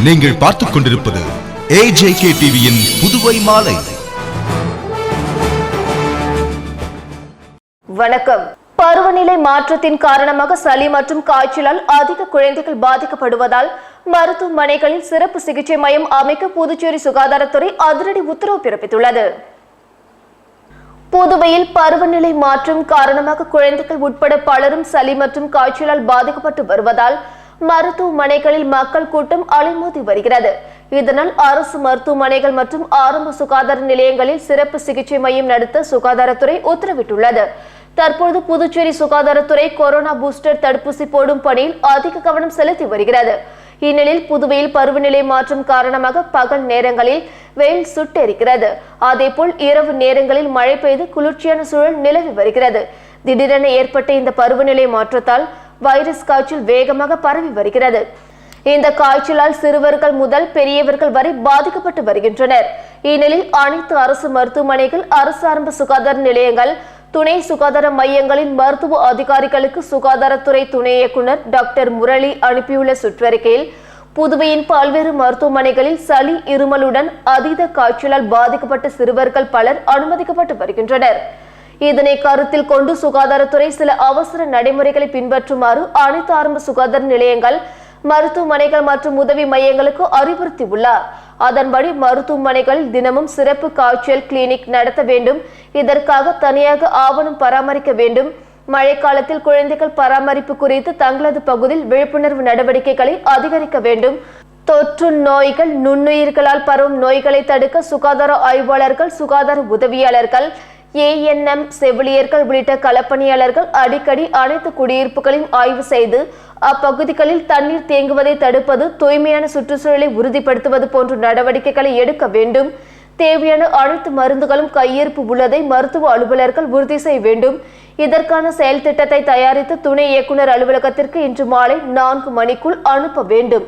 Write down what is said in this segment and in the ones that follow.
நீங்கள் பார்த்துக் கொண்டிருப்பது AJK டிவியின் புதுவை மாலை. வணக்கம். பருவநிலை மாற்றத்தின் காரணமாக சளி மற்றும் காய்ச்சலால் அதிக குழந்தைகள் பாதிக்கப்படுவதால் மருத்துவமனைகளில் சிறப்பு சிகிச்சை மையம் அமைக்க புதுச்சேரி சுகாதாரத்துறை அதிரடி உத்தரவு பிறப்பித்துள்ளது. புதுவையில் பருவநிலை மாற்றம் காரணமாக குழந்தைகள் உட்பட பலரும் சளி மற்றும் காய்ச்சலால் பாதிக்கப்பட்டு வருவதால் மருத்துவமனைகளில் மக்கள் கூட்டம் அலைமோதி வருகிறது. இதனால் அரசு மருத்துவமனைகள் மற்றும் ஆரம்ப சுகாதார நிலையங்களில் சிறப்பு சிகிச்சை மையம் நடத்த சுகாதாரத்துறை உத்தரவிட்டுள்ளது. தற்போது புதுச்சேரி சுகாதாரத்துறை கொரோனா பூஸ்டர் தடுப்பூசி போடும் பணியில் அதிக கவனம் செலுத்தி வருகிறது. இந்நிலையில் புதுவையில் பருவநிலை மாற்றம் காரணமாக பகல் நேரங்களில் வெயில் சுட்டெரிக்கிறது. அதேபோல் இரவு நேரங்களில் மழை பெய்து குளிர்ச்சியான சூழல் நிலவி வருகிறது. திடீரென ஏற்பட்ட இந்த பருவநிலை மாற்றத்தால் வைரஸ் காய்ச்சல் வேகமாக பரவி வருகிறது. இந்த காய்ச்சலால் சிறுவர்கள் முதல் பெரியவர்கள் வரை பாதிக்கப்பட்டு வருகின்றனர். இந்நிலையில் அனைத்து அரசு மருத்துவமனைகள், அரசு ஆரம்ப சுகாதார நிலையங்கள், துணை சுகாதார மையங்களின் மருத்துவ அதிகாரிகளுக்கு சுகாதாரத்துறை துணை இயக்குநர் டாக்டர் முரளி அனுப்பியுள்ள சுற்றறிக்கையில் புதுவையின் பல்வேறு மருத்துவமனைகளில் சளி, இருமலுடன் அதீத காய்ச்சலால் பாதிக்கப்பட்ட சிறுவர்கள் பலர் அனுமதிக்கப்பட்டு வருகின்றனர். இதனை கருத்தில் கொண்டு சுகாதாரத்துறை சில அவசர நடைமுறைகளை பின்பற்றுமாறு அனைத்து ஆரம்ப சுகாதார நிலையங்கள், மருத்துவமனைகள் மற்றும் உதவி மையங்களுக்கு அறிவுறுத்தியுள்ளார். அதன்படி மருத்துவமனைகளில் தினமும் சிறப்பு காய்ச்சல் கிளினிக் நடத்த வேண்டும். இதற்காக தனியாக ஆவணம் பராமரிக்க வேண்டும். மழைக்காலத்தில் குழந்தைகள் பராமரிப்பு குறித்து தங்களது பகுதியில் விழிப்புணர்வு நடவடிக்கைகளை அதிகரிக்க வேண்டும். தொற்று நோய்கள், நுண்ணுயிர்களால் பரவும் நோய்களை தடுக்க சுகாதார ஆய்வாளர்கள், சுகாதார உதவியாளர்கள், ANM செவிலியர்கள் உள்ளிட்ட களப்பணியாளர்கள் அடிக்கடி அனைத்து குடியிருப்புகளையும் ஆய்வு செய்து அப்பகுதிகளில் தண்ணீர் தேங்குவதை தடுப்பது, தூய்மையான சுற்றுச்சூழலை உறுதிப்படுத்துவது போன்ற நடவடிக்கைகளை எடுக்க வேண்டும். தேவையான அனைத்து மருந்துகளும் கையிருப்பு உள்ளதை மருத்துவ அலுவலர்கள் உறுதி செய்ய வேண்டும். இதற்கான செயல் திட்டத்தை தயாரித்து துணை இயக்குநர் அலுவலகத்திற்கு இன்று மாலை 4 மணிக்குள் அனுப்ப வேண்டும்.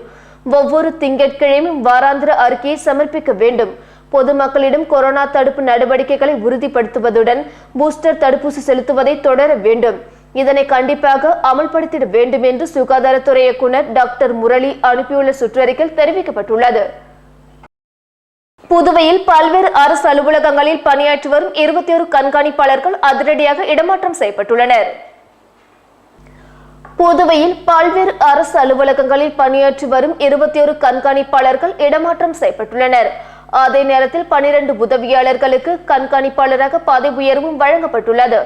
ஒவ்வொரு திங்கட்கிழமையும் வாராந்திர அறிக்கையை சமர்ப்பிக்க வேண்டும். பொதுமக்களிடம் கொரோனா தடுப்பு நடவடிக்கைகளை உறுதிப்படுத்துவதுடன் பூஸ்டர் தடுப்பூசி செலுத்துவதை தொடர வேண்டும். இதனை கண்டிப்பாக அமல்படுத்திட வேண்டும் என்று சுகாதாரத்துறை இயக்குநர் டாக்டர் முரளி அனுப்பியுள்ள சுற்றறிக்கையில் தெரிவிக்கப்பட்டுள்ளது. புதுவையில் பல்வேறு அரசு அலுவலகங்களில் பணியாற்றி வரும் 21 கண்காணிப்பாளர்கள் அதிரடியாக இடமாற்றம் செய்யப்பட்டுள்ளனர். புதுவையில் பல்வேறு அரசு அலுவலகங்களில் பணியாற்றி வரும் 21 கண்காணிப்பாளர்கள் இடமாற்றம் செய்யப்பட்டுள்ளனர். அதே நேரத்தில் 12 உதவியாளர்களுக்கு கண்காணிப்பாளராக பதவி உயர்வும் வழங்கப்பட்டுள்ளது.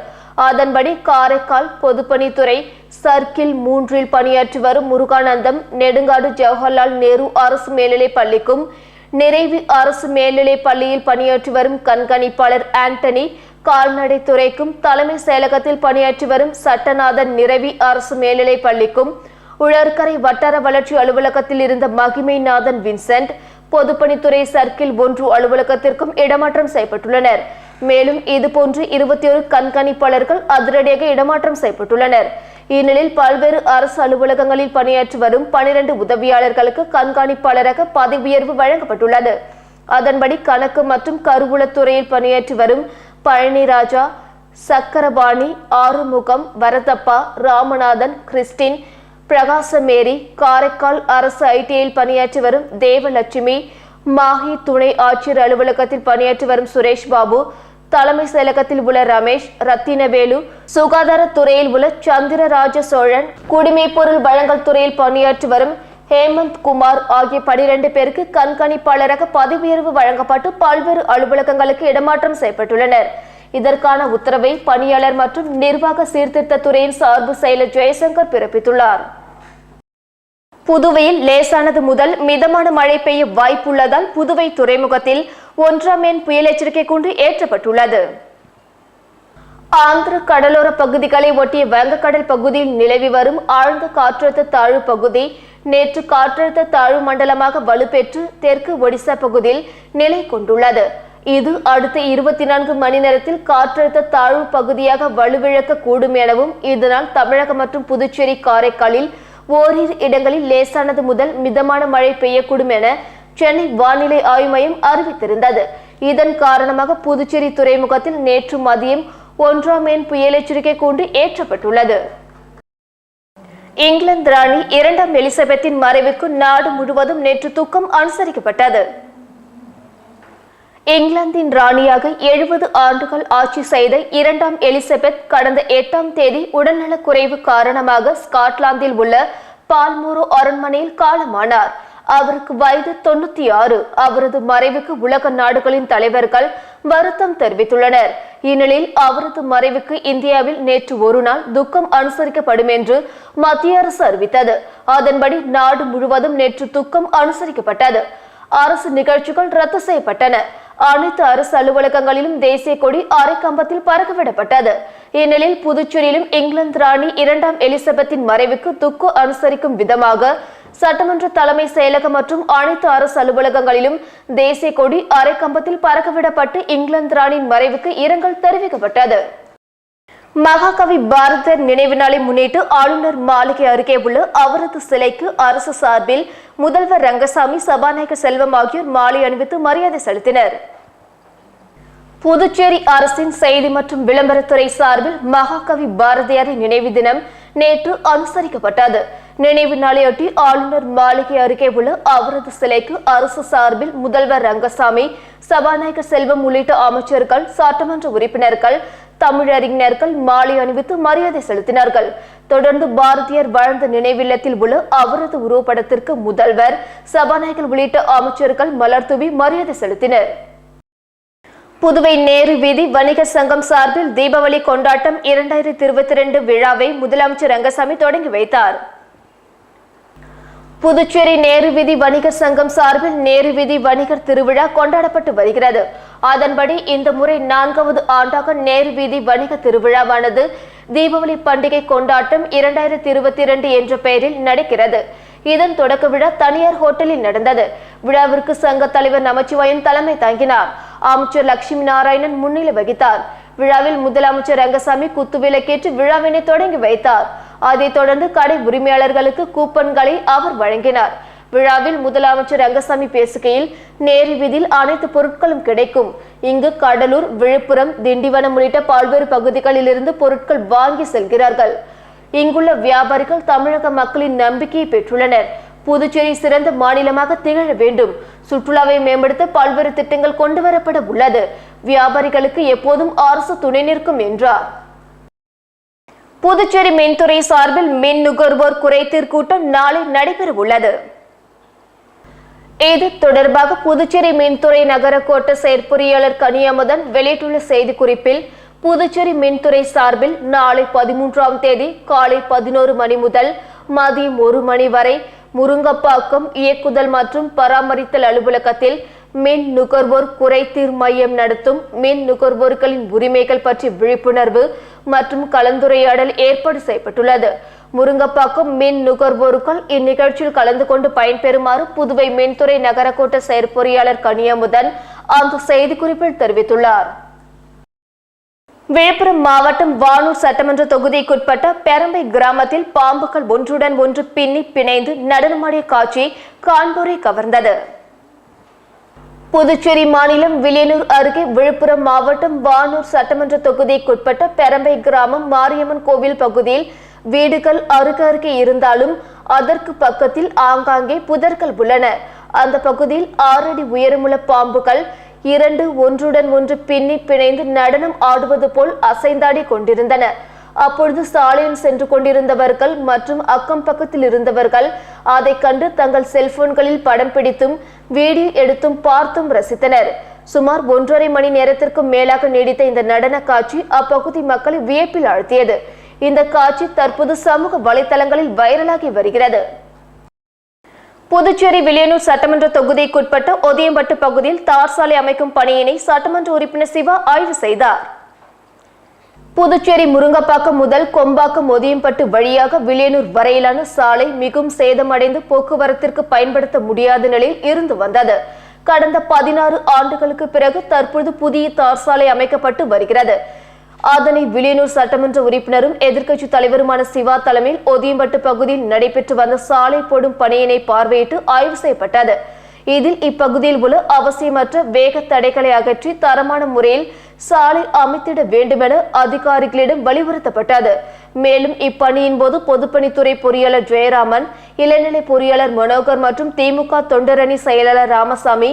அதன்படி காரைக்கால் பொதுப்பணித்துறை சர்க்கிள் 3இல் பணியாற்றி வரும் முருகானந்தம், நெடுங்காடு ஜவஹர்லால் நேரு அரசு மேல்நிலைப் பள்ளிக்கும், நிறைவி அரசு மேல்நிலைப் பள்ளியில் பணியாற்றி வரும் கண்காணிப்பாளர் ஆண்டனி, கால்நடைத்துறைக்கும், தலைமை செயலகத்தில் பணியாற்றி வரும் சட்டநாதன் நிறைவி அரசு மேல்நிலைப் பள்ளிக்கும், உழற்கரை வட்டார வளர்ச்சி அலுவலகத்தில் இருந்த மகிமைநாதன் வின்சென்ட் பொதுப்பணித்துறை சர்க்கிள் 1 அலுவலகத்திற்கும் இடமாற்றம் செய்யப்பட்டுள்ளனர். மேலும் இதுபோன்று 21 கண்காணிப்பாளர்கள் அதிரடியாக இடமாற்றம் செய்யப்பட்டுள்ளனர். இந்நிலையில் பல்வேறு அரசு அலுவலகங்களில் பணியாற்றி வரும் 12 உதவியாளர்களுக்கு கண்காணிப்பாளராக பதவி உயர்வு வழங்கப்பட்டுள்ளது. அதன்படி கணக்கு மற்றும் கருவூலத்துறையில் பணியாற்றி வரும் பழனிராஜா, சக்கரபாணி, ஆறுமுகம், வரதப்பா, ராமநாதன், கிறிஸ்டின், பிரகாசமேரி, காரைக்கால் அரசு ITIயில் பணியாற்றி வரும் தேவலட்சுமி, மாஹி துணை ஆட்சியர் அலுவலகத்தில் பணியாற்றி வரும் சுரேஷ் பாபு, தலைமை செயலகத்தில் உள்ள ரமேஷ், ரத்தினவேலு, சுகாதாரத்துறையில் உள்ள சந்திரராஜ சோழன், குடிமைப்பொருள் வழங்கல் துறையில் பணியாற்றி வரும் ஹேமந்த் குமார் ஆகிய 12 பேருக்கு கண்காணிப்பாளராக பதவி உயர்வு வழங்கப்பட்டு பல்வேறு அலுவலகங்களுக்கு இடமாற்றம் செய்யப்பட்டுள்ளனர். இதற்கான உத்தரவை பணியாளர் மற்றும் நிர்வாக சீர்திருத்த துறையின் சார்பு செயலர் ஜெயசங்கர் பிறப்பித்துள்ளார். புதுவையில் லேசானது முதல் மிதமான மழை பெய்ய வாய்ப்புள்ளதால் புதுவை துறைமுகத்தில் 1ஆம் எண் புயல் எச்சரிக்கை கூண்டு ஏற்றப்பட்டுள்ளது. ஆந்திர கடலோர பகுதிகளை ஒட்டிய வங்கக்கடல் பகுதியில் நிலவி வரும் ஆழ்ந்த காற்றழுத்த தாழ்வு பகுதி நேற்று காற்றழுத்த தாழ்வு மண்டலமாக வலுப்பெற்று தெற்கு ஒடிசா பகுதியில் நிலை கொண்டுள்ளது. இது அடுத்த 24 மணி நேரத்தில் காற்றழுத்த தாழ்வு பகுதியாக வலுவிழக்க கூடும் எனவும், இதனால் தமிழகம் மற்றும் புதுச்சேரி, காரைக்காலில் ஓரிரு இடங்களில் லேசானது முதல் மிதமான மழை பெய்யக்கூடும் என சென்னை வானிலை ஆய்வு மையம் அறிவித்திருந்தது. இதன் காரணமாக புதுச்சேரி துறைமுகத்தில் நேற்று மதியம் 1ஆம் எண் புயல் எச்சரிக்கை கூண்டு ஏற்றப்பட்டுள்ளது. இங்கிலாந்து ராணி இரண்டாம் எலிசபெத்தின் மறைவுக்கு நாடு முழுவதும் நேற்று துக்கம் அனுசரிக்கப்பட்டது. இங்கிலாந்தின் ராணியாக 70 ஆண்டுகள் ஆட்சி செய்த இரண்டாம் எலிசபெத் கடந்த 8ஆம் தேதி உடல்நலக்குறைவு காரணமாக ஸ்காட்லாந்தில் உள்ள பால்மோரோ அரண்மனையில் காலமானார். அவருக்கு வயது 96. அவரது மறைவுக்கு உலக நாடுகளின் தலைவர்கள் வருத்தம் தெரிவித்துள்ளனர். இந்நிலையில் அவரது மறைவுக்கு இந்தியாவில் நேற்று ஒரு நாள் துக்கம் அனுசரிக்கப்படும் என்று மத்திய அரசு அறிவித்தது. அதன்படி நாடு முழுவதும் நேற்று துக்கம் அனுசரிக்கப்பட்டது. அரசு நிகழ்ச்சிகள் ரத்து செய்யப்பட்டன. அனைத்து அரசு அலுவலகங்களிலும் தேசிய கொடி அரைக்கம்பத்தில் பறக்கவிடப்பட்டது. இந்நிலையில் புதுச்சேரியிலும் இங்கிலாந்து ராணி இரண்டாம் எலிசபெத்தின் மறைவுக்கு துக்கம் அனுசரிக்கும் விதமாக சட்டமன்ற தலைமை செயலகம் மற்றும் அனைத்து அரசு அலுவலகங்களிலும் தேசிய கொடி அரைக்கம்பத்தில் பறக்கவிடப்பட்டு இங்கிலாந்து ராணியின் மறைவுக்கு இரங்கல் தெரிவிக்கப்பட்டது. மகாகவி பாரதியார் நினைவு நாளை முன்னிட்டு ஆளுநர் மாளிகை அருகே உள்ள அவரது சிலைக்கு அரசு சார்பில் முதல்வர் ரங்கசாமி, சபாநாயகர் செல்வம் ஆகியோர் மாலை அணிவித்து மரியாதை செலுத்தினர். புதுச்சேரி அரசின் செய்தி மற்றும் விளம்பரத்துறை சார்பில் மகாகவி பாரதியாரின் நினைவு தினம் நேற்று அனுசரிக்கப்பட்டது. நினைவு நாளையொட்டி ஆளுநர் மாளிகை அருகே உள்ள அவரது சிலைக்கு அரசு சார்பில் முதல்வர் ரங்கசாமி, சபாநாயகர் செல்வம் உள்ளிட்ட அமைச்சர்கள், சட்டமன்ற உறுப்பினர்கள், தமிழறிஞர்கள் மாலை அணிவித்து மரியாதை செலுத்தினார்கள். தொடர்ந்து பாரதியார் வாழ்ந்த நினைவில்லத்தில் உள்ள அவரது உருவப்படத்திற்கு முதல்வர், சபாநாயகர் உள்ளிட்ட அமைச்சர்கள் மலர் தூவி மரியாதை செலுத்தினர். புதுவை நேரு வீதி வணிகர் சங்கம் சார்பில் தீபாவளி கொண்டாட்டம் 2022 விழாவை முதலமைச்சர் ரங்கசாமி தொடங்கி வைத்தார். புதுச்சேரி நேரு வீதி வணிகர் சங்கம் சார்பில் நேரு வீதி வணிகர் திருவிழா கொண்டாடப்பட்டு வருகிறது. அதன்படி இந்த முறை 4வது ஆண்டாக நேரு வீதி வணிக திருவிழாவானது தீபாவளி பண்டிகை கொண்டாட்டம் 2022 என்ற பெயரில் நடக்கிறது. இதன் தொடக்க விழா தனியார் ஹோட்டலில் நடந்தது. விழாவிற்கு சங்க தலைவர் நமச்சிவாயன் தலைமை தாங்கினார். அமைச்சர் லட்சுமி நாராயணன் முன்னிலை வகித்தார். விழாவில் முதலமைச்சர் ரங்கசாமி குத்துவிளக்கேற்று விழாவினை தொடங்கி வைத்தார். அதைத் தொடர்ந்து கடை உரிமையாளர்களுக்கு கூப்பன்களை அவர் வழங்கினார். விழாவில் முதலமைச்சர் ரங்கசாமி பேசுகையில், நேரு வீதியில் அனைத்து பொருட்களும் கிடைக்கும். இங்கு கடலூர், விழுப்புரம், திண்டிவனம் உள்ளிட்ட பல்வேறு பகுதிகளில் இருந்து பொருட்கள் வாங்கி செல்கிறார்கள். இங்குள்ள வியாபாரிகள் தமிழக மக்களின் நம்பிக்கையை பெற்றுள்ளனர். புதுச்சேரி சிறந்த மாநிலமாக திகழ வேண்டும். சுற்றுலாவை மேம்படுத்த பல்வேறு திட்டங்கள் கொண்டுவரப்பட உள்ளது. வியாபாரிகளுக்கு எப்போதும் அரசு துணை நிற்கும் என்றார். புதுச்சேரி மின்துறை சார்பில் மின் நுகர்வோர் குறைதீர் கூட்டம் நாளை நடைபெற உள்ளது. இது தொடர்பாக புதுச்சேரி மின்துறை நகர கோட்ட செயற்பொறியாளர் கனியமுதன் வெளியிட்டுள்ள செய்திக்குறிப்பில், புதுச்சேரி மின்துறை சார்பில் நாளை 13ஆம் தேதி காலை 11 மணி முதல் மதியம் 1 மணி வரை முருங்கப்பாக்கம் இயக்குதல் மற்றும் பராமரித்தல் அலுவலகத்தில் மின் நுகர்வோர் குறைதீர் மையம் நடத்தும் மின் நுகர்வோர்களின் உரிமைகள் பற்றி விழிப்புணர்வு மற்றும் கலந்துரையாடல் ஏற்பாடு செய்யப்பட்டுள்ளது. முருங்கப்பாக்கம் மின் நுகர்வோர்கள் இந்நிகழ்ச்சியில் கலந்து கொண்டு பயன்பெறுமாறு புதுவை மின்துறை நகரக்கோட்ட செயற்பொறியாளர் கனியமுதன் அந்த செய்திக்குறிப்பில் தெரிவித்துள்ளார். விழுப்புரம் மாவட்டம் வானூர் சட்டமன்ற தொகுதிக்குட்பட்ட பெரம்பை கிராமத்தில் பாம்புகள் ஒன்றுடன் ஒன்று பின்னி பிணைந்து நடனமாடிய காட்சி காண்போரை கவர்ந்தது. புதுச்சேரி மாநிலம் வில்லியனூர் அருகே விழுப்புரம் மாவட்டம் வானூர் சட்டமன்ற தொகுதிக்குட்பட்ட பெரம்பை கிராமம் மாரியம்மன் கோவில் பகுதியில் வீடுகள் அருகருகே இருந்தாலும் அதற்கு பக்கத்தில் ஆங்காங்கே புதர்கள் உள்ளன. அந்த பகுதியில் 6 அடி உயரமுள்ள பாம்புகள் 2 ஒன்றுடன் ஒன்று பின்னி பிணைந்து நடனம் ஆடுவது போல் அசைந்தாடி கொண்டிருந்தன. அப்பொழுது சாலையில் சென்று கொண்டிருந்தவர்கள் மற்றும் அக்கம் பக்கத்தில் இருந்தவர்கள் அதை கண்டு தங்கள் செல்போன்களில் படம் பிடித்தும் வீடியோ எடுத்தும் பார்த்தும் ரசித்தனர். சுமார் 1.5 மணி நேரத்திற்கு மேலாக நீடித்த இந்த நடன காட்சி அப்பகுதி மக்களை வியப்பில் ஆழ்த்தியது. இந்த காட்சி தற்போது சமூக வலைதளங்களில் வைரலாகி வருகிறது. புதுச்சேரி வில்லியனூர் சட்டமன்ற தொகுதிக்குட்பட்ட ஒதியம்பட்டு பகுதியில் தார் சாலை அமைக்கும் பணியினை சட்டமன்ற உறுப்பினர் சிவா ஆய்வு செய்தார். புதுச்சேரி முருங்கப்பாக்கம் முதல் கொம்பாக்கம் ஒதியம்பட்டு வழியாக வில்லியனூர் வரையிலான சாலை மிகவும் சேதமடைந்து போக்குவரத்திற்கு பயன்படுத்த முடியாத நிலையில் இருந்து வந்தது. கடந்த 16 ஆண்டுகளுக்கு பிறகு தற்போது புதிய தார் சாலை அமைக்கப்பட்டு வருகிறது. அதனை வில்லியனூர் சட்டமன்ற உறுப்பினரும் எதிர்க்கட்சி தலைவருமான சிவா தலைமையில் ஒதியம்பட்டு பகுதியில் நடைபெற்று வந்த சாலை போடும் பணியினை பார்வையிட்டு ஆய்வு செய்யப்பட்டது. இதில் இப்பகுதியில் உள்ள அவசியமற்ற வேக தடைகளை அகற்றி தரமான முறையில் சாலை அமைத்திட வேண்டுமென அதிகாரிகளிடம் வலியுறுத்தப்பட்டது. மேலும் இப்பணியின் போது பொதுப்பணித்துறை பொறியாளர் ஜெயராமன், இளநிலை பொறியாளர் மனோகர் மற்றும் திமுக தொண்டரணி செயலாளர் ராமசாமி,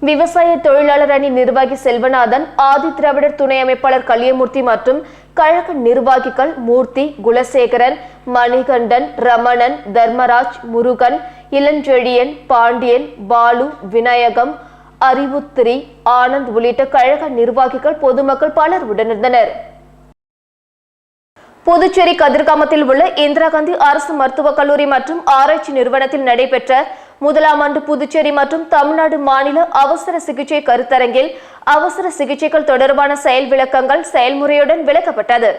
விவசாய தொழிலாளர் அணி நிர்வாகி செல்வநாதன், ஆதி திராவிடர் துணை அமைப்பாளர் கலியமூர்த்தி மற்றும் கழக நிர்வாகிகள் மூர்த்தி, குலசேகரன், மணிகண்டன், ரமணன், தர்மராஜ், முருகன், இளஞ்செழியன், பாண்டியன், பாலு, விநாயகம், அறிவுத்திரி, ஆனந்த் உள்ளிட்ட கழக நிர்வாகிகள், பொதுமக்கள் பலர் உடனிருந்தனர். புதுச்சேரி கதிர்காமத்தில் உள்ள இந்திரா காந்தி அரசு மருத்துவக் கல்லூரி மற்றும் ஆராய்ச்சி நிறுவனத்தில் நடைபெற்ற முதலாம் ஆண்டு புதுச்சேரி மற்றும் தமிழ்நாடு மாநில அவசர சிகிச்சை கருத்தரங்கில் அவசர சிகிச்சைகள் தொடர்பான செயல் விளக்கங்கள் செயல்முறையுடன் விளக்கப்பட்டது.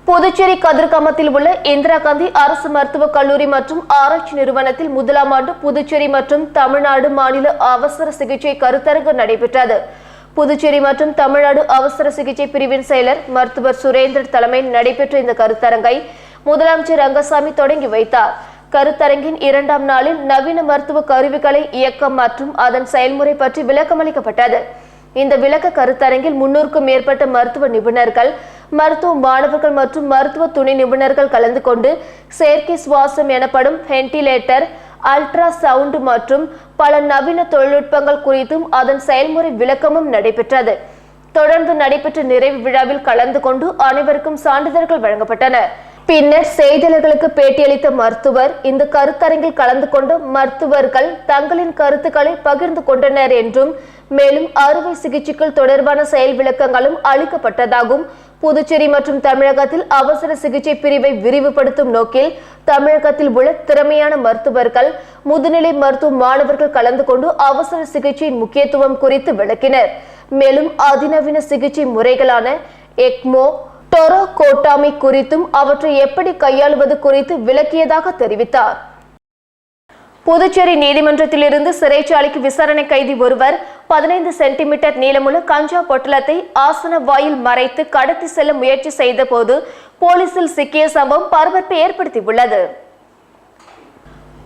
புதுச்சேரி கதிர்காமத்தில் உள்ள இந்திரா காந்தி அரசு மருத்துவக் கல்லூரி மற்றும் ஆராய்ச்சி நிறுவனத்தில் முதலாம் ஆண்டு புதுச்சேரி மற்றும் தமிழ்நாடு மாநில அவசர சிகிச்சை கருத்தரங்கு நடைபெற்றது. புதுச்சேரி மற்றும் தமிழ்நாடு அவசர சிகிச்சை பிரிவின் செயலர் மருத்துவர் சுரேந்தர் தலைமையில் நடைபெற்ற இந்த கருத்தரங்கை முதலமைச்சர் ரங்கசாமி தொடங்கி வைத்தார். கருத்தரங்கின் இரண்டாம் நாளில் நவீன மருத்துவ கருவிகளை இயக்கம் மற்றும் அதன் செயல்முறை பற்றி விளக்கமளிக்கப்பட்டது. இந்த விளக்க கருத்தரங்கில் 300க்கும் மேற்பட்ட மருத்துவ நிபுணர்கள், மருத்துவ மாணவர்கள் மற்றும் மருத்துவ துணை நிபுணர்கள் கலந்து கொண்டு செயற்கை சுவாசம் எனப்படும் வென்டிலேட்டர், அல்ட்ரா சவுண்ட் மற்றும் பல நவீன தொழில்நுட்பங்கள் குறித்தும் அதன் செயல்முறை விளக்கமும் நடைபெற்றது. தொடர்ந்து நடைபெற்ற நிறைவு விழாவில் கலந்து கொண்டு அனைவருக்கும் சான்றிதழ்கள் வழங்கப்பட்டன. பின்னர் செய்தியாளர்களுக்கு பேட்டியளித்த மருத்துவர், இந்த கருத்தரங்கில் கலந்து கொண்ட மருத்துவர்கள் தங்களின் கருத்துக்களை பகிர்ந்து கொண்டனர் என்றும், மேலும் அறுவை சிகிச்சைகள் தொடர்பான செயல் விளக்கங்களும் அளிக்கப்பட்டதாகவும், புதுச்சேரி மற்றும் தமிழகத்தில் அவசர சிகிச்சை பிரிவை விரிவுபடுத்தும் நோக்கில் தமிழகத்தில் உள்ள திறமையான மருத்துவர்கள், முதுநிலை மருத்துவ மாணவர்கள் கலந்து கொண்டு அவசர சிகிச்சையின் முக்கியத்துவம் குறித்து விளக்கினர். மேலும் அதிநவீன சிகிச்சை முறைகளான எக்மோ, டொரோகோட்டாமி குறித்தும் அவற்றை எப்படி கையாளுவது குறித்து விளக்கியதாக தெரிவித்தார். புதுச்சேரி நீதிமன்றத்திலிருந்து சிறைச்சாலைக்கு விசாரணை கைதி ஒருவர் 15 சென்டிமீட்டர் நீளமுள்ள கஞ்சா பொட்டலத்தை ஆசன வாயில் மறைத்து கடத்தி செல்ல முயற்சி செய்த போது போலீசில் சிக்கிய சம்பவம் பரபரப்பை ஏற்படுத்தியுள்ளது.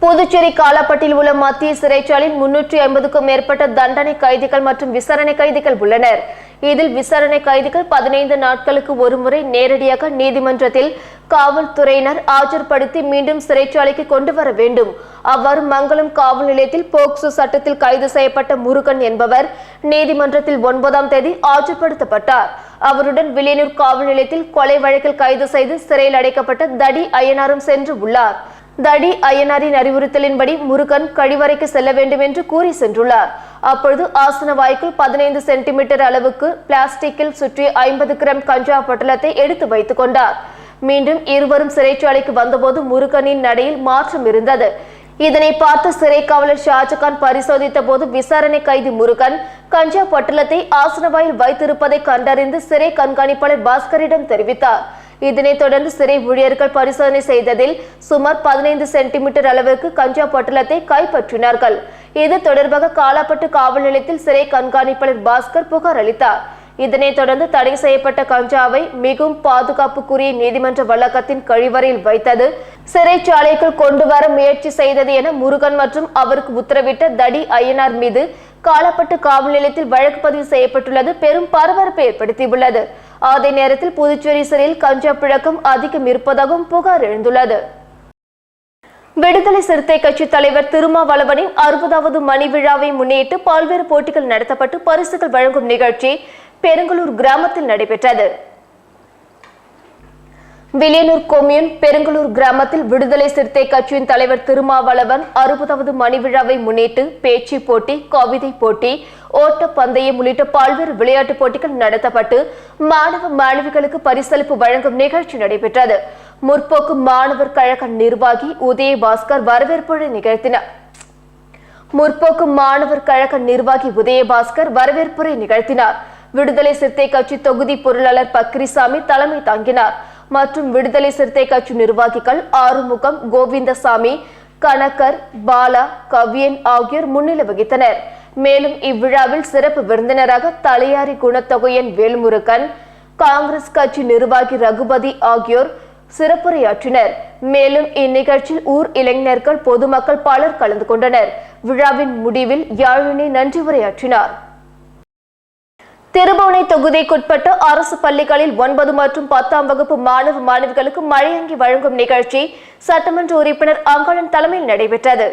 புதுச்சேரி காலாப்பட்டில் உள்ள மத்திய சிறைச்சாலையில் 350க்கும் மேற்பட்ட தண்டனை கைதிகள் மற்றும் விசாரணை கைதிகள் உள்ளனர். இதில் விசாரணை கைதிகள் 15 நாட்களுக்கு ஒருமுறை நேரடியாக நீதிமன்றத்தில் காவல்துறையினர் ஆஜர்படுத்தி மீண்டும் சிறைச்சாலைக்கு கொண்டு வர வேண்டும். அவ்வாறு மங்கலம் காவல் நிலையத்தில் போக்சோ சட்டத்தில் கைது செய்யப்பட்ட முருகன் என்பவர் நீதிமன்றத்தில் 9ஆம் தேதி ஆஜர்படுத்தப்பட்டார். அவருடன் வில்லியனூர் காவல் நிலையத்தில் கொலை வழக்கில் கைது செய்து சிறையில் அடைக்கப்பட்ட தடி ஐயனாரும் சென்று உள்ளார். தடி ஐயனாரின் அறிவுறுத்தலின்படி முருகன் கழிவறைக்கு செல்ல வேண்டும் என்று கூறி சென்றுள்ளார். அப்பொழுது ஆசன வாய்க்குள் 15 சென்டிமீட்டர் அளவுக்கு பிளாஸ்டிக்கில் சுற்றி 50 கிராம் கஞ்சா பொட்டலத்தை எடுத்து வைத்துக் கொண்டார். மீண்டும் இருவரும் சிறைச்சாலைக்கு வந்தபோது முருகனின் நடையில் மாற்றம் இருந்தது. இதனை பார்த்து சிறை காவலர் ஷாஜகான் பரிசோதித்த போது விசாரணை கைதி முருகன் கஞ்சா பொட்டலத்தை ஆசனவாயில் வைத்திருப்பதை கண்டறிந்து சிறை கண்காணிப்பாளர் பாஸ்கரிடம் தெரிவித்தார். இதனைத் தொடர்ந்து சிறை ஊழியர்கள் பரிசோதனை செய்ததில் சுமார் 15 சென்டிமீட்டர் அளவிற்கு கஞ்சா பொட்டலத்தை கைப்பற்றினார்கள். இது தொடர்பாக காலாப்பட்டு காவல் நிலையத்தில் சிறை கண்காணிப்பாளர் பாஸ்கர் புகார் அளித்தார். இதனைத் தொடர்ந்து தடை செய்யப்பட்ட கஞ்சாவை மிகவும் பாதுகாப்புக்குரிய நீதிமன்ற வளாகத்தின் கழிவறையில் வைத்தது, சிறைச்சாலைக்குள் கொண்டு வர முயற்சி செய்தது என முருகன் மற்றும் அவருக்கு உத்தரவிட்ட தடி ஐயனார் மீது காலாப்பட்டு காவல் நிலையத்தில் வழக்கு பதிவு செய்யப்பட்டுள்ளது பெரும் பரபரப்பை ஏற்படுத்தியுள்ளது. அதே நேரத்தில் புதுச்சேரி சிறையில் கஞ்சா புழக்கம் அதிகம் இருப்பதாகவும் புகார் எழுந்துள்ளது. விடுதலை சிறுத்தை கட்சி தலைவர் திருமாவளவனின் 60வது மணி விழாவை முன்னிட்டு பல்வேறு போட்டிகள் நடத்தப்பட்டு பரிசுகள் வழங்கும் நிகழ்ச்சி பெருங்கலூர் கிராமத்தில் நடைபெற்றது. வில்லியனூர் கொம்யூன் பெருங்கலூர் கிராமத்தில் விடுதலை சிறுத்தை கட்சியின் தலைவர் திருமாவளவன் 60வது மணி விழாவை முன்னிட்டு பேச்சு போட்டி, கவிதை போட்டி, ஓட்ட பந்தயம் உள்ளிட்ட பல்வேறு விளையாட்டுப் போட்டிகள் நடத்தப்பட்டு மாணவ மாணவிகளுக்கு பரிசளிப்பு வழங்கும் நிகழ்ச்சி நடைபெற்றது. முற்போக்கு மாணவர் கழக நிர்வாகி உதயபாஸ்கர் வரவேற்புரை நிகழ்த்தினார். விடுதலை சிறுத்தை கட்சி தொகுதி பொருளாளர் பக்ரிசாமி தலைமை தாங்கினார். மற்றும் விடுதலை சிறுத்தை கட்சி நிர்வாகிகள் ஆறுமுகம், கோவிந்தசாமி, கணக்கர், பாலா, கவியன் ஆகியோர் முன்னிலை வகித்தனர். மேலும் இவ்விழாவில் சிறப்பு விருந்தினராக தலையாரி குணத்தொகையன் வேல்முருகன், காங்கிரஸ் கட்சி நிர்வாகி ரகுபதி ஆகியோர் சிறப்புரையாற்றினர். மேலும் இந்நிகழ்ச்சியில் ஊர் இளைஞர்கள், பொதுமக்கள் பலர் கலந்து கொண்டனர். விழாவின் முடிவில் யாழினி நன்றி உரையாற்றினார். திருபுவனை தொகுதிக்குட்பட்ட அரசு பள்ளிகளில் 9 மற்றும் 10ஆம் வகுப்பு மாணவ மாணவிகளுக்கு மழையங்கி வழங்கும் நிகழ்ச்சி சட்டமன்ற உறுப்பினர் அங்காளன் தலைமையில் நடைபெற்றது.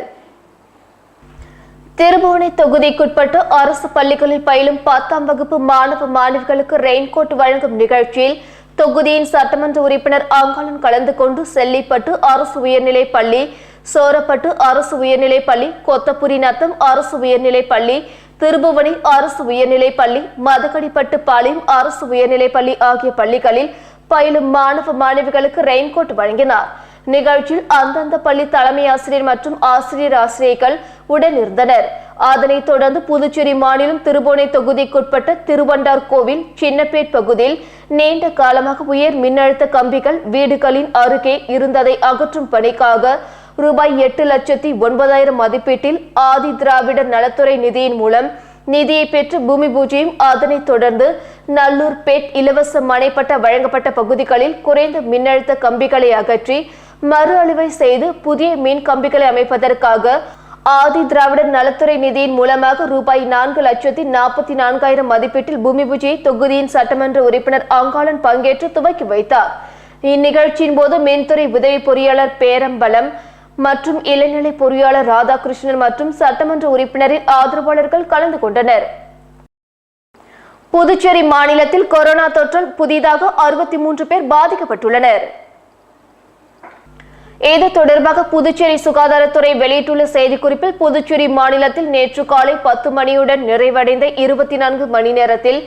திருபுவனை தொகுதிக்குட்பட்ட அரசு பள்ளிகளில் பயிலும் 10ஆம் வகுப்பு மாணவ மாணவிகளுக்கு ரெயின்கோட் வழங்கும் நிகழ்ச்சியில் தொகுதியின் சட்டமன்ற உறுப்பினர் அங்காளன் கலந்து கொண்டு செல்லிப்பட்டு அரசு உயர்நிலைப் பள்ளி, சோரப்பட்டு அரசு உயர்நிலைப் பள்ளி, கொத்தப்புரி நத்தம் அரசு உயர்நிலைப் பள்ளி, திருபுவனை அரசு உயர்நிலைப் பள்ளி, மதகடிப்பட்டு பாளையம் அரசு உயர்நிலைப் பள்ளி ஆகிய பள்ளிகளில் பயிலும் மாணவ மாணவிகளுக்கு ரெயின்கோட் வழங்கினார். நிகழ்ச்சியில் அந்தந்த பள்ளி தலைமை ஆசிரியர் மற்றும் ஆசிரியர்கள் உடனிருந்தனர். அதனைத் தொடர்ந்து புதுச்சேரி மாநிலம் திருபுவனை தொகுதிக்குட்பட்ட திருவண்டார் கோவில் சின்னப்பேட் பகுதியில் நீண்ட காலமாக உயர் மின்னழுத்த கம்பிகள் வீடுகளின் அருகே இருந்ததை அகற்றும் பணிக்காக ரூபாய் 8,09,000 மதிப்பீட்டில் ஆதி திராவிடர் நலத்துறை நிதியின் மூலம் நிதியை பெற்று பூமி பூஜையும், அதனைத் தொடர்ந்து நல்லூர் பேட் இலவச மனைப்பட்ட வழங்கப்பட்ட பகுதிகளில் குறைந்த மின்னழுத்த கம்பிகளை அகற்றி மறு அழிவை செய்து புதிய மின் கம்பிகளை அமைப்பதற்காக ஆதி திராவிடர் நலத்துறை நிதியின் மூலமாக ரூபாய் 4,44,000 மதிப்பீட்டில் பூமி பூஜையை தொகுதியின் சட்டமன்ற உறுப்பினர் அங்காளன் பங்கேற்று துவக்கி வைத்தார். இந்நிகழ்ச்சியின் போது மின்துறை உதவி பொறியாளர் பேரம்பலம் மற்றும் இளநிலை பொறியாளர் ராதாகிருஷ்ணன் மற்றும் சட்டமன்ற உறுப்பினரின் ஆதரவாளர்கள் கலந்து கொண்டனர். புதுச்சேரி மாநிலத்தில் கொரோனா தொற்றால் புதிதாக 63 பேர் பாதிக்கப்பட்டுள்ளனர். இது தொடர்பாக புதுச்சேரி சுகாதாரத்துறை வெளியிட்டுள்ள செய்திக்குறிப்பில், புதுச்சேரி மாநிலத்தில் நேற்று காலை 10 மணியுடன் நிறைவடைந்த 24 மணி நேரத்தில்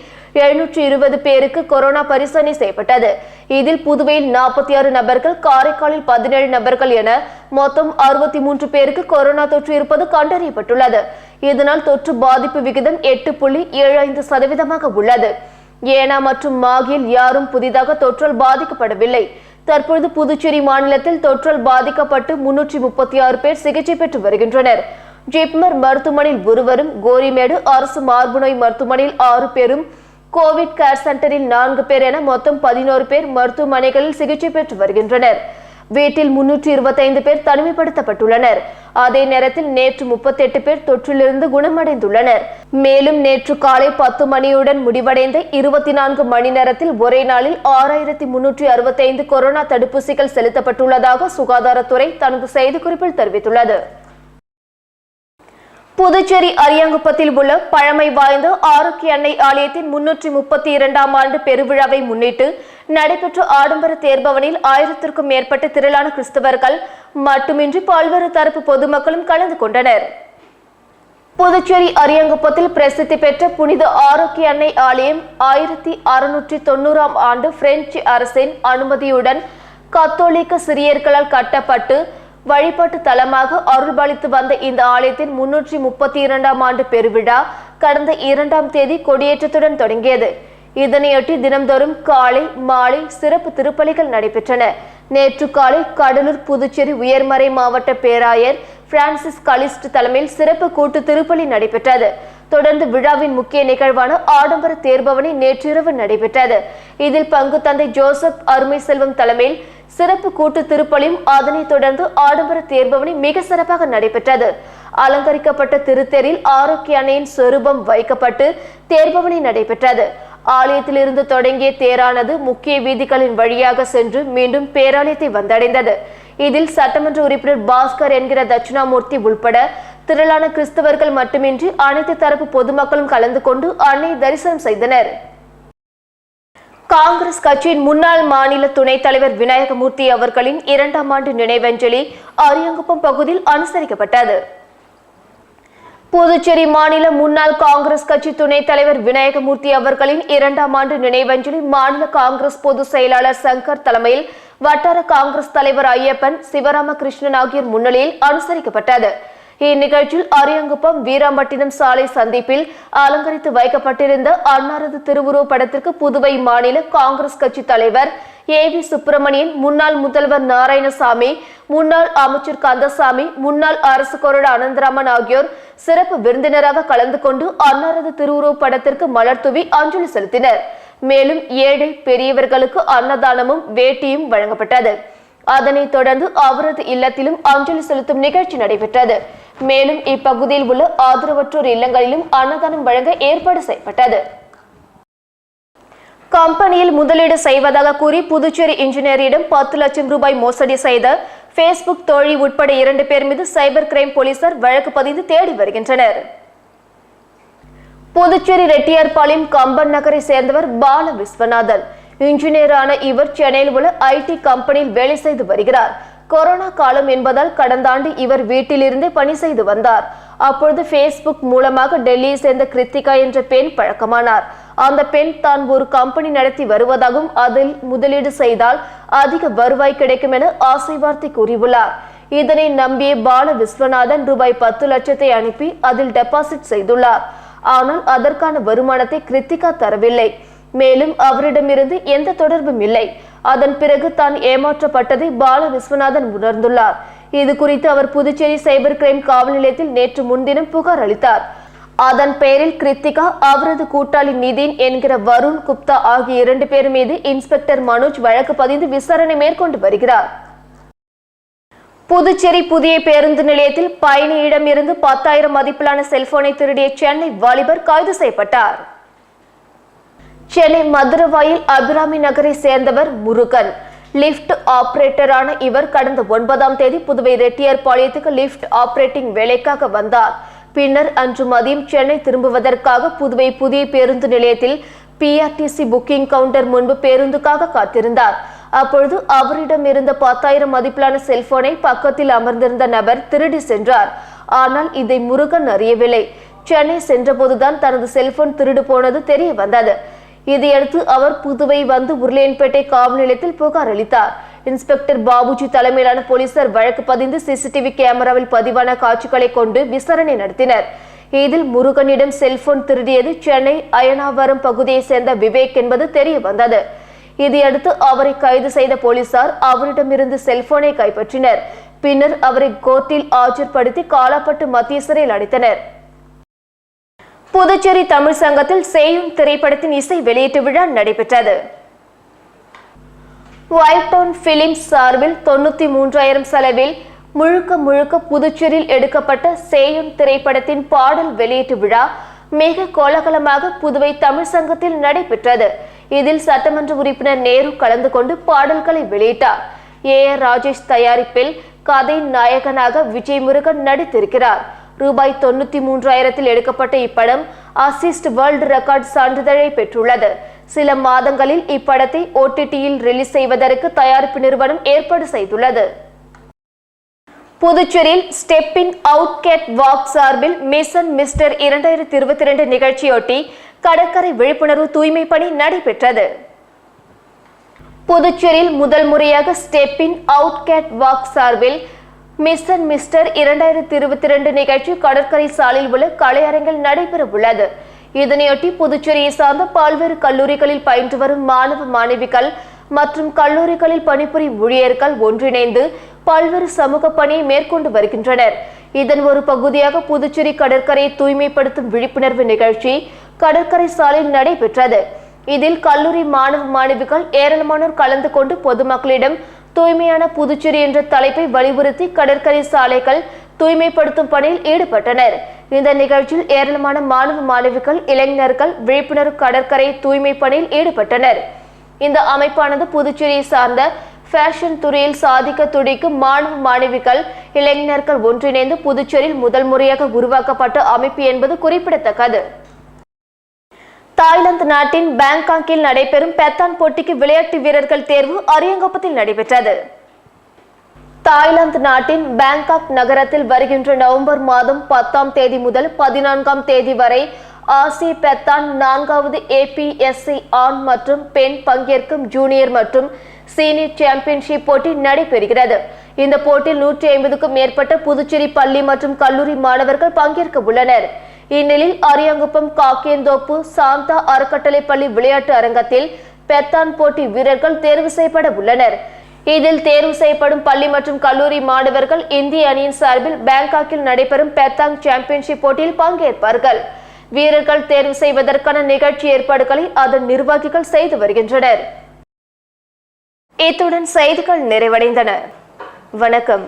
720 பேருக்கு கொரோனா பரிசோதனை செய்யப்பட்டது. இதில் புதுவையில் 46 நபர்கள், காரைக்காலில் 17 நபர்கள் என மொத்தம் 63 பேருக்கு கொரோனா தொற்று இருப்பது கண்டறியப்பட்டுள்ளது. இதனால் தொற்று பாதிப்பு விகிதம் 8.75% உள்ளது. ஏனா மற்றும் மாகியில் யாரும் புதிதாக தொற்றால் பாதிக்கப்படவில்லை. தற்பொழுது புதுச்சேரி மாநிலத்தில் தொற்றால் பாதிக்கப்பட்டு 336 பேர் சிகிச்சை பெற்று வருகின்றனர். ஜிப்மர் மருத்துவமனையில் ஒருவரும், கோரிமேடு அரசு மார்பு நோய் மருத்துவமனையில் 6 பேரும், கோவிட் கேர் சென்டரில் 4 பேர் என மொத்தம் 11 பேர் மருத்துவமனைகளில் சிகிச்சை பெற்று வருகின்றனர். வீட்டில் 325 பேர் தனிமைப்படுத்தப்பட்டுள்ளனர். அதே நேரத்தில் நேற்று 38 பேர் தொற்றிலிருந்து குணமடைந்துள்ளனர். மேலும் நேற்று காலை 10 மணியுடன் முடிவடைந்த 24 மணி நேரத்தில் ஒரே நாளில் 6,365 கொரோனா தடுப்பூசிகள் செலுத்தப்பட்டுள்ளதாக சுகாதாரத்துறை தனது செய்திக்குறிப்பில் தெரிவித்துள்ளது. புதுச்சேரி அரியாங்குப்பத்தில் உள்ள பழமை வாய்ந்த ஆரோக்கிய அன்னை ஆலயத்தின் 332ஆம் ஆண்டு பெருவிழாவை முன்னிட்டு நடைபெற்ற ஆடம்பர தேர்பவனில் 1000க்கும் மேற்பட்ட திரளான கிறிஸ்தவர்கள் மட்டுமின்றி பல்வேறு தரப்பு பொதுமக்களும் கலந்து கொண்டனர். புதுச்சேரி அரியாங்குப்பத்தில் பிரசித்தி பெற்ற புனித ஆரோக்கிய அன்னை ஆலயம் 1690ஆம் ஆண்டு பிரெஞ்சு அரசின் அனுமதியுடன் கத்தோலிக்க சிரியர்களால் கட்டப்பட்டு வழிபாட்டு தலமாக அருள்பாலித்து வந்த இந்த ஆலயத்தின் 332ஆம் ஆண்டு பெருவிழா கடந்த 2ஆம் தேதி கொடியேற்றத்துடன் தொடங்கியது. இதனையொட்டி தினம்தோறும் காலை மாலை சிறப்பு திருப்பலிகள் நடைபெற்றன. நேற்று காலை கடலூர் புதுச்சேரி உயர்மறை மாவட்ட பேராயர் பிரான்சிஸ் கலிஸ்ட் தலைமையில் சிறப்பு கூட்டு திருப்பலி நடைபெற்றது. தொடர்ந்து விழாவின் முக்கிய நிகழ்வான ஆடம்பர தேர்பவனி நேற்றிரவு நடைபெற்றது. இதில் பங்கு தந்தை ஜோசப் அருமை செல்வம் தலைமையில் சிறப்பு கூட்டு திருப்பலியும், அதனைத் தொடர்ந்து ஆடம்பர தேர்பவனி மிக சிறப்பாக நடைபெற்றது. அலங்கரிக்கப்பட்ட திருத்தேரில் ஆரோக்கிய அன்னையின் சொரூபம் வைக்கப்பட்டு தேர்பவனி நடைபெற்றது. ஆலயத்திலிருந்து தொடங்கிய தேரானது முக்கிய வீதிகளின் வழியாக சென்று மீண்டும் பேராலயத்தை வந்தடைந்தது. இதில் சட்டமன்ற உறுப்பினர் பாஸ்கர் என்கிற தட்சிணாமூர்த்தி உள்பட திரளான கிறிஸ்தவர்கள் மட்டுமின்றி அனைத்து தரப்பு பொதுமக்களும் கலந்து கொண்டு அன்னையை தரிசனம் செய்தனர். காங்கிரஸ் கட்சியின் முன்னாள் மாநில துணைத் தலைவர் விநாயகமூர்த்தி அவர்களின் 2ஆம் ஆண்டு நினைவஞ்சலி அரியாங்குப்பம் பகுதியில் அனுசரிக்கப்பட்டது. புதுச்சேரி மாநில முன்னாள் காங்கிரஸ் கட்சி துணைத் தலைவர் விநாயகமூர்த்தி அவர்களின் 2ஆம் ஆண்டு நினைவஞ்சலி மாநில காங்கிரஸ் பொதுச் செயலாளர் சங்கர் தலைமையில் வட்டார காங்கிரஸ் தலைவர் ஐயப்பன், சிவராமகிருஷ்ணன் ஆகியோர் முன்னிலையில் அனுசரிக்கப்பட்டது. இந்நிகழ்ச்சியில் அரியாங்குப்பம் வீராம்பட்டினம் சாலை சந்திப்பில் அலங்கரித்து வைக்கப்பட்டிருந்த அன்னாரது திருவுருவ படத்திற்கு புதுவை மாநில காங்கிரஸ் கட்சி தலைவர் ஏவி சுப்பிரமணியன், முன்னாள் முதல்வர் நாராயணசாமி, முன்னாள் அமைச்சர் கந்தசாமி, முன்னாள் அரசு கொறடா அனந்தராமன் ஆகியோர் சிறப்பு விருந்தினராக கலந்து கொண்டு அன்னாரது திருவுருவ படத்திற்கு மலர் தூவி அஞ்சலி செலுத்தினர். மேலும் ஏழை பெரியவர்களுக்கு அன்னதானமும் வேட்டியும் வழங்கப்பட்டது. அதனைத் தொடர்ந்து அவரது இல்லத்திலும் அஞ்சலி செலுத்தும் நிகழ்ச்சி நடைபெற்றது. மேலும் இப்பகுதியில் உள்ள ஆதரவற்றோர் இல்லங்களிலும் அன்னதானம் வழங்க ஏற்பாடு செய்யப்பட்டது. கம்பெனியில் முதலீடு செய்வதாக கூறி புதுச்சேரி இன்ஜினியரிடம் 10 லட்சம் ரூபாய் மோசடி செய்த Facebook தோழி உட்பட 2 பேர் மீது சைபர் கிரைம் போலீசார் வழக்கு பதிந்து தேடி வருகின்றனர். புதுச்சேரி ரெட்டியார்பாளையம் கம்பன் நகரை சேர்ந்தவர் பால விஸ்வநாதன். இன்ஜினியரான இவர் சென்னையில் உள்ள IT கம்பெனியில் வேலை செய்து வருகிறார். கொரோனா காலம் என்பதால் கடந்த ஆண்டு இவர் வீட்டிலிருந்தே பணி செய்து வந்தார். அப்பொழுது Facebook மூலமாக டெல்லியை சேர்ந்த கிருத்திகா என்ற பெண் பழக்கமானார். அந்த பெண் தான் ஒரு கம்பெனி நடத்தி வருவதாகவும் அதில் முதலீடு செய்தால் அதிக வருவாய் கிடைக்கும் என ஆசை வார்த்தை கூறியுள்ளார். இதனை நம்பிய பால விஸ்வநாதன் ரூபாய் 10 லட்சத்தை அனுப்பி அதில் டெபாசிட் செய்துள்ளார். ஆனால் அதற்கான வருமானத்தை கிருத்திகா தரவில்லை. மேலும் அவரிடமிருந்து எந்த தொடர்பும் இல்லை. அதன் பிறகு தான் ஏமாற்றப்பட்டதை பால விஸ்வநாதன் உணர்ந்துள்ளார். இது குறித்து அவர் புதுச்சேரி சைபர் கிரைம் காவல் நிலையத்தில் நேற்று முன்தினம் புகார் அளித்தார். அதன் பெயரில் கிருத்திகா, அவரது கூட்டாளி நிதின் என்கிற வருண் குப்தா ஆகிய 2 பேர் மீது இன்ஸ்பெக்டர் மனோஜ் வழக்கு பதிந்து விசாரணை மேற்கொண்டு வருகிறார். புதுச்சேரி புதிய பேருந்து நிலையத்தில் பயணியிடம் இருந்து 10,000 மதிப்பிலான செல்போனை திருடிய சென்னை வாலிபர் கைது செய்யப்பட்டார். சென்னை மதுரவாயில் அபிராமி நகரை சேர்ந்தவர் முருகன். லிப்ட் ஆபரேட்டரான இவர் கடந்த 9ஆம் தேதி புதுவை ரெட்டியார்பாளையத்துக்கு லிப்ட் ஆபரேட்டிங் வேலைக்காக வந்தார். பின்னர் அன்று மதியம் சென்னை திரும்புவதற்காக புதுவை புதிய பேருந்து நிலையத்தில் PRTC புக்கிங் கவுண்டர் முன்பு பேருந்துக்காக காத்திருந்தார். அப்பொழுது அவரிடம் இருந்த 10,000 மதிப்பிலான செல்போனை பக்கத்தில் அமர்ந்திருந்த நபர் திருடி சென்றார். ஆனால் இதை முருகன் அறியவில்லை. சென்னை சென்றபோதுதான் தனது செல்போன் திருடு போனது தெரிய வந்தது. இதையடுத்து அவர் புதுவை வந்து உருளையன்பேட்டை காவல் நிலையத்தில் புகார் அளித்தார். இன்ஸ்பெக்டர் பாபுஜி தலைமையிலான போலீசார் வழக்கு பதிந்து CCTV கேமராவில் பதிவான காட்சிகளை கொண்டு விசாரணை நடத்தினர். இதில் முருகனிடம் செல்போன் திருடியது சென்னை அயனாவரம் பகுதியை சேர்ந்த விவேக் என்பது தெரிய வந்தது. இதையடுத்து அவரை கைது செய்த போலீசார் அவரிடமிருந்து செல்போனை கைப்பற்றினர். பின்னர் அவரை கோர்ட்டில் ஆஜர்படுத்தி காலாப்பட்டு மத்திய சிறையில் அடைத்தனர். புதுச்சேரி தமிழ் சங்கத்தில் சேயும் திரைப்படத்தின் இசை வெளியீட்டு விழா நடைபெற்றது. ஒயிட் டவுன் பிலிம்ஸ் சார்பில் 93,000 செலவில் முழுக்க புதுச்சேரியில் எடுக்கப்பட்ட சேயும் திரைப்படத்தின் பாடல் வெளியீட்டு விழா மிக கோலாகலமாக புதுவை தமிழ் சங்கத்தில் நடைபெற்றது. இதில் சட்டமன்ற உறுப்பினர் நேரு கலந்து கொண்டு பாடல்களை வெளியிட்டார். AR ராஜேஷ் தயாரிப்பில் கதை நாயகனாக விஜய் முருகன் நடித்திருக்கிறார். ரூபாய் 93,000 எடுக்கப்பட்ட இப்படம் அசிஸ்ட் வேர்ல்டு ரெக்கார்ட் சான்றிதழை பெற்றுள்ளது. சில மாதங்களில் இப்படத்தை OTTயில் ரிலீஸ் செய்வதற்கு தயாரிப்பு நிறுவனம் ஏற்பாடு செய்துள்ளது. புதுச்சேரியில் step in out catwalk சார்பில் மிஷன் மிஸ்டர் 2022 நிகழ்ச்சியொட்டி கடற்கரை விழிப்புணர்வு தூய்மை பணி நடைபெற்றது. புதுச்சேரியில் முதல் முறையாக step in out catwalk சார்பில் மிஷன் மிஸ்டர் 2022 நிகழ்ச்சி கடற்கரை சாலையில் உள்ள கலையரங்கில் நடைபெற உள்ளது. இதனையொட்டி புதுச்சேரியை சார்ந்த பல்வேறு கல்லூரிகளில் பயின்று வரும் மாணவ மாணவிகள் மற்றும் கல்லூரிகளில் பணிபுரியும் ஊழியர்கள் ஒன்றிணைந்து பல்வேறு சமூக பணியை மேற்கொண்டு வருகின்றனர். இதன் ஒரு பகுதியாக புதுச்சேரி கடற்கரையை தூய்மைப்படுத்தும் விழிப்புணர்வு நிகழ்ச்சி கடற்கரை சாலையில் நடைபெற்றது. இதில் கல்லூரி மாணவ மாணவிகள் ஏராளமானோர் கலந்து கொண்டு பொதுமக்களிடம் தூய்மையான புதுச்சேரி என்ற தலைப்பை வலியுறுத்தி கடற்கரை சாலைகள் தூய்மைப்படுத்தும் பணியில் ஈடுபட்டனர். இந்த நிகழ்ச்சியில் ஏராளமான மாணவ மாணவிகள், இளைஞர்கள் விழிப்புணர்வு கடற்கரை தூய்மை பணியில் ஈடுபட்டனர். இந்த அமைப்பானது புதுச்சேரியை சார்ந்த ஃபேஷன் துறையில் சாதிக்க துடிக்கும் மாணவ மாணவிகள், இளைஞர்கள் ஒன்றிணைந்து புதுச்சேரியில் முதல் முறையாக உருவாக்கப்பட்ட அமைப்பு என்பது குறிப்பிடத்தக்கது. தாய்லாந்து நாட்டின் பாங்காக்கில் நடைபெறும் பெத்தான் போட்டிக்கு விளையாட்டு வீரர்கள் தேர்வு அரியங்குப்பத்தில் நடைபெற்றது. தாய்லாந்து நாட்டின் பாங்காக் நகரத்தில் வருகின்ற நவம்பர் மாதம் 10ஆம் தேதி முதல் 14ஆம் தேதி வரை ஆசிய பெத்தான் 4வது APSC ஆண் மற்றும் பெண் பங்கேற்கும் ஜூனியர் மற்றும் சீனியர் சாம்பியன்ஷிப் போட்டி நடைபெறுகிறது. இந்த போட்டியில் 150க்கும் மேற்பட்ட புதுச்சேரி பள்ளி மற்றும் கல்லூரி மாணவர்கள் பங்கேற்க உள்ளனர். இந்நிலையில் அரியாங்குப்பம் காக்கேந்தோப்பு சாந்தா அறக்கட்டளை பள்ளி விளையாட்டு அரங்கத்தில் பெத்தான் போட்டி வீரர்கள் தேர்வு செய்யப்பட உள்ளனர். இதில் தேர்வு செய்யப்படும் பள்ளி மற்றும் கல்லூரி மாணவர்கள் இந்திய அணியின் சார்பில் பாங்காக்கில் நடைபெறும் பெத்தாங் சாம்பியன்ஷிப் போட்டியில் பங்கேற்பார்கள். வீரர்கள் தேர்வு செய்வதற்கான நிகழ்ச்சி ஏற்பாடுகளை அதன் நிர்வாகிகள் செய்து வருகின்றனர். இத்துடன் செய்திகள் நிறைவடைந்தன. வணக்கம்.